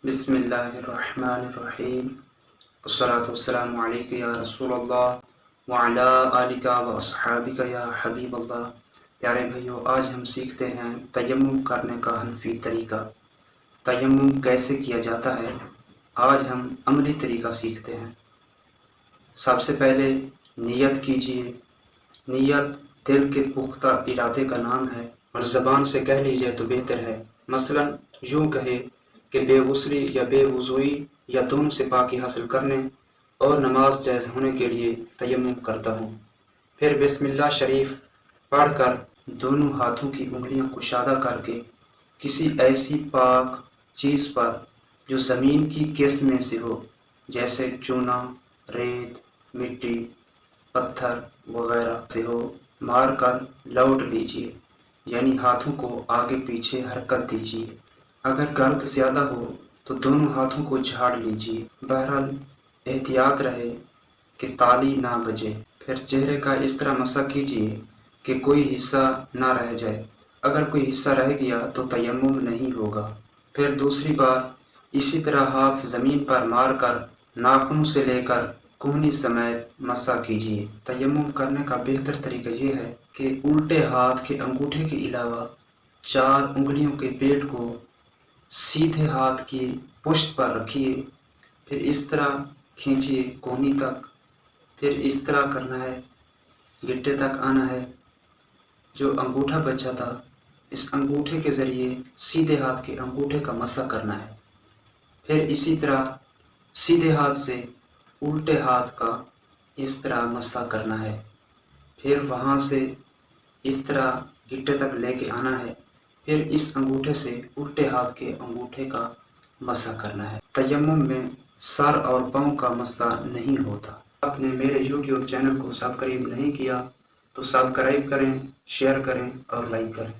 بسم اللہ الرحمن الرحیم والصلاة والسلام علیک یا رسول اللہ وعلی آلک و اصحابک یا حبیب اللہ۔ پیارے بھائیو، آج ہم سیکھتے ہیں تیمم کرنے کا حنفی طریقہ۔ تیمم کیسے کیا جاتا ہے، آج ہم عملی طریقہ سیکھتے ہیں۔ سب سے پہلے نیت کیجیے۔ نیت دل کے پختہ ارادے کا نام ہے، اور زبان سے کہہ لیجیے تو بہتر ہے۔ مثلا یوں کہے کہ بے غسلی یا بے وضوئی یا دونوں سے پاکی حاصل کرنے اور نماز جائز ہونے کے لیے تیمم کرتا ہوں۔ پھر بسم اللہ شریف پڑھ کر دونوں ہاتھوں کی انگلیاں کشادہ کر کے کسی ایسی پاک چیز پر جو زمین کی قسم میں سے ہو، جیسے چونا، ریت، مٹی، پتھر وغیرہ سے ہو، مار کر لوٹ لیجیے، یعنی ہاتھوں کو آگے پیچھے حرکت دیجیے۔ اگر گرد زیادہ ہو تو دونوں ہاتھوں کو جھاڑ لیجیے۔ بہرحال احتیاط رہے کہ تالی نہ بجے۔ پھر چہرے کا اس طرح مسح کیجیے کہ کوئی حصہ نہ رہ جائے۔ اگر کوئی حصہ رہ گیا تو تیمم نہیں ہوگا۔ پھر دوسری بار اسی طرح ہاتھ زمین پر مار کر ناخنوں سے لے کر کہنی سمیت مسح کیجیے۔ تیمم کرنے کا بہتر طریقہ یہ ہے کہ الٹے ہاتھ کے انگوٹھے کے علاوہ 4 انگلیوں کے پیٹ کو سیدھے ہاتھ کی پشت پر رکھیے، پھر اس طرح کھینچیے کونی تک، پھر اس طرح کرنا ہے، گٹے تک آنا ہے۔ جو انگوٹھا بچا تھا اس انگوٹھے کے ذریعے سیدھے ہاتھ کے انگوٹھے کا مسح کرنا ہے، پھر اسی طرح سیدھے ہاتھ سے الٹے ہاتھ کا اس طرح مسح کرنا ہے، پھر وہاں سے اس طرح گٹے تک لے کے آنا ہے، پھر اس انگوٹھے سے الٹے ہاتھ کے انگوٹھے کا مسح کرنا ہے۔ تیمم میں سر اور پاؤں کا مسح نہیں ہوتا۔ آپ نے میرے یوٹیوب چینل کو سبسکرائب نہیں کیا تو سبسکرائب کریں، شیئر کریں اور لائک کریں۔